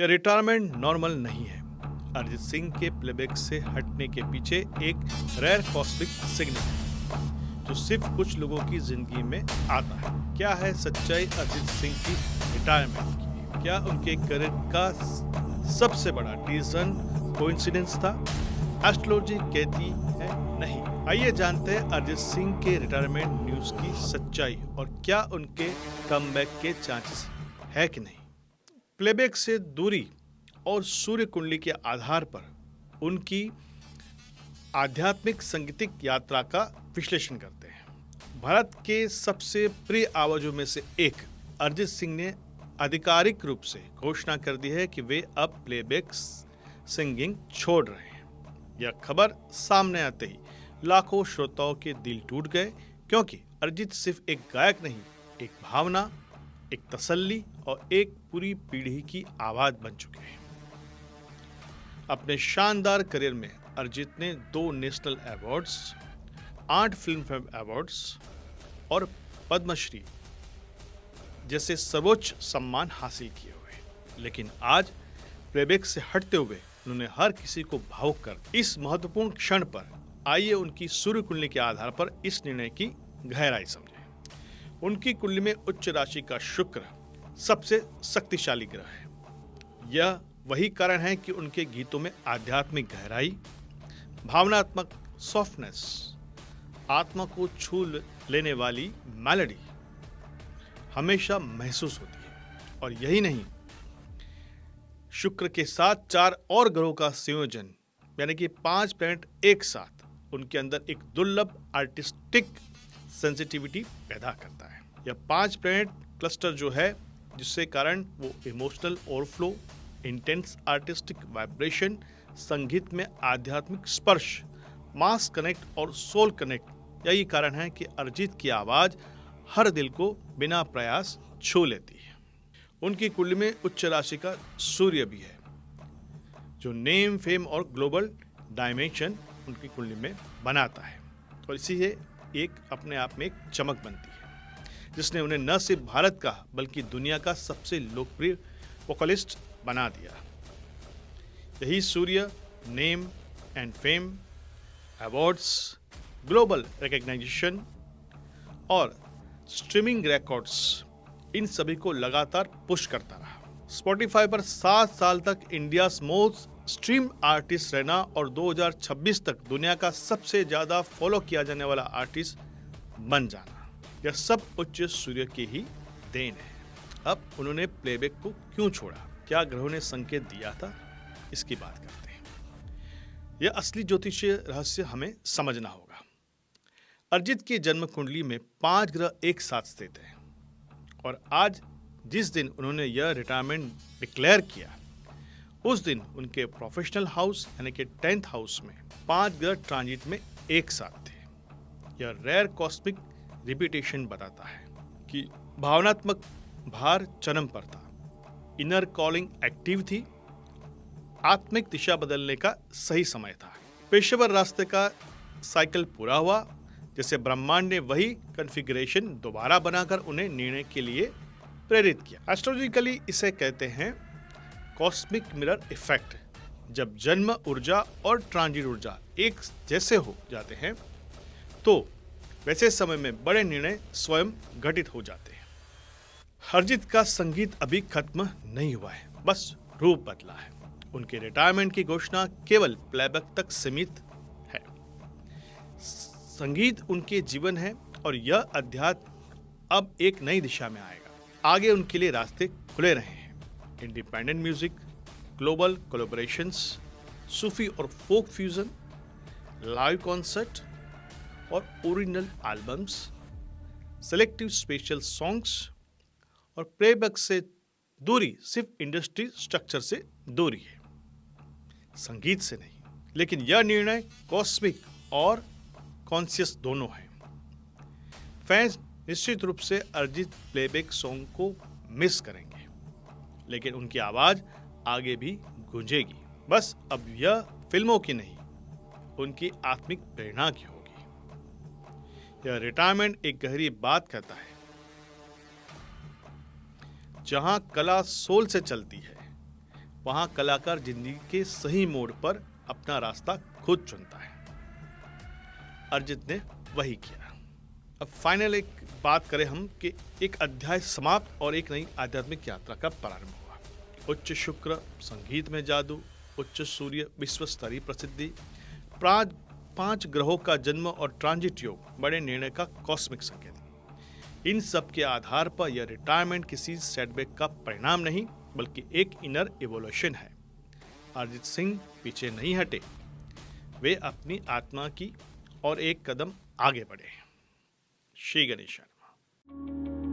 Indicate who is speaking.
Speaker 1: यह retirement normal नहीं है। अरिजीत सिंह के प्लेबैक से हटने के पीछे एक रेयर कॉस्मिक सिग्नल है जो सिर्फ कुछ लोगों की जिंदगी में आता है। क्या है सच्चाई अरिजीत सिंह की रिटायरमेंट की? क्या उनके करियर का सबसे बड़ा डिसीजन कोइंसिडेंस था? एस्ट्रोलॉजी कहती है नहीं। आइए जानते हैं अरिजीत सिंह के रिटायरमेंट न्यूज की सच्चाई और क्या उनके कमबैक के चांसेस है कि नहीं। प्लेबैक से दूरी और सूर्य कुंडली के आधार पर उनकी आध्यात्मिक संगीतिक यात्रा का विश्लेषण करते हैं। भारत के सबसे प्रिय आवाजों में से एक अरिजीत सिंह ने आधिकारिक रूप से घोषणा कर दी है कि वे अब प्लेबैक सिंगिंग छोड़ रहे हैं। यह खबर सामने आते ही लाखों श्रोताओं के दिल टूट गए, क्योंकि अरिजीत सिर्फ एक गायक नहीं, एक भावना, एक तसल्ली और एक पूरी पीढ़ी की आवाज बन चुके हैं। अपने शानदार करियर में अरिजीत ने 2 national awards, 8 film fair awards और पद्मश्री जैसे सर्वोच्च सम्मान हासिल किए हुए, लेकिन आज प्लेबैक से हटते हुए उन्होंने हर किसी को भावुक कर इस महत्वपूर्ण क्षण पर आइए उनकी सूर्य कुंडली के आधार पर इस निर्णय की गहराई समझें। उनकी कुंडली में उच्च राशि का शुक्र सबसे शक्तिशाली ग्रह है। यह वही कारण है कि उनके गीतों में आध्यात्मिक गहराई, भावनात्मक सॉफ्टनेस, आत्मा को छू लेने वाली मेलोडी हमेशा महसूस होती है। और यही नहीं, शुक्र के साथ 4 और ग्रहों का संयोजन यानी कि 5 प्लैनेट एक साथ उनके अंदर एक दुर्लभ आर्टिस्टिक सेंसिटिविटी पैदा करता है। यह 5 प्लैनेट क्लस्टर जो है, जिससे कारण वो emotional overflow, intense artistic vibration, संगीत में आध्यात्मिक स्पर्श, मास कनेक्ट और सोल कनेक्ट, यही कारण है कि अरिजीत की आवाज हर दिल को बिना प्रयास छू लेती है। उनकी कुंडली में उच्च राशि का सूर्य भी है, जो नेम, फेम और ग्लोबल डायमेंशन उनकी कुंडली में बनाता है, और इसी से एक अपने आप में एक चमक बनती है, जिसने उन्हें न सिर्फ भारत का बल्कि दुनिया का सबसे लोकप्रिय वोकलिस्ट बना दिया। यही सूर्य name and fame, awards, global recognition और स्ट्रीमिंग रिकॉर्ड्स, इन सभी को लगातार पुश करता रहा। स्पॉटिफाई पर 7 साल तक इंडिया मोस्ट स्ट्रीम आर्टिस्ट रहना और 2026 तक दुनिया का सबसे ज्यादा फॉलो किया जाने वाला आर्टिस्ट बन जाना, यह सब उच्च सूर्य की ही देन है। अब उन्होंने प्लेबैक को क्यों छोड़ा? क्या ग्रहों ने संकेत दिया था? इसकी बात करते हैं। यह असली ज्योतिषीय रहस्य हमें समझना होगा। अरिजीत की जन्म कुंडली में 5 ग्रह एक साथ स्थित हैं, और आज जिस दिन उन्होंने यह रिटायरमेंट डिक्लेयर किया, उस दिन उनके प्रोफेशनल हाउस यानी कि 10th हाउस में 5 ग्रह ट्रांजिट में एक साथ थे। यह रेयर कॉस्मिक रिपीटेशन बताता है कि भावनात्मक भार चरम पर था, इनर कॉलिंग एक्टिव थी, आत्मिक दिशा बदलने का सही समय था, पेशेवर रास्ते का साइकिल पूरा हुआ, जैसे ब्रह्मांड ने वही कॉन्फ़िगरेशन दोबारा बनाकर उन्हें निर्णय के लिए प्रेरित किया। एस्ट्रोलॉजिकली इसे कहते हैं कॉस्मिक मिरर इफेक्ट। जब जन्म ऊर्जा और ट्रांजिट ऊर्जा एक जैसे हो जाते हैं, तो वैसे समय में बड़े निर्णय स्वयं घटित हो जाते हैं। अरिजीत का संगीत अभी खत्म नहीं हुआ है, बस रूप बदला है। उनके रिटायरमेंट की घोषणा केवल प्लेबैक तक सीमित है। संगीत उनके जीवन है, और यह अध्यात्म अब एक नई दिशा में आएगा। आगे उनके लिए रास्ते खुले रहे हैं। इंडिपेंडेंट म्यूजिक, ग्लोबल कोलैबोरेशंस, सूफी और फोक फ्यूजन, लाइव कॉन्सर्ट और original albums, selective special songs, और प्लेबैक से दूरी सिर्फ इंडस्ट्री स्ट्रक्चर से दूरी है, संगीत से नहीं। लेकिन यह निर्णय कॉस्मिक और कॉन्शियस दोनों है। फैंस निश्चित रूप से अरिजीत प्लेबैक सॉन्ग को मिस करेंगे, लेकिन उनकी आवाज आगे भी गूंजेगी। बस अब यह फिल्मों की नहीं, उनकी आत्मिक प्रेरणा की होगी। यह रिटायरमेंट एक गहरी बात कहता है। जहां कला सोल से चलती है, वहां कलाकार जिंदगी के सही मोड़ पर अपना रास्ता खुद चुनता है। अरिजीत ने वही किया। अब फाइनल एक बात करें हम कि एक अध्याय समाप्त और एक नई आध्यात्मिक यात्रा का प्रारंभ हुआ। उच्च शुक्र संगीत में जादू, उच्च सूर्य विश्व स्तरीय प्रसिद्धि, 5 ग्रहों का जन्म और ट्रांजिट योग बड़े निर्णय का कॉस्मिक संकेत। इन सब के आधार पर यह रिटायरमेंट किसी सेटबैक का परिणाम नहीं बल्कि एक इनर इवोल्यूशन है। अरिजीत सिंह पीछे नहीं हटे, वे अपनी आत्मा की और एक कदम आगे बढ़े। श्री गणेश शर्मा।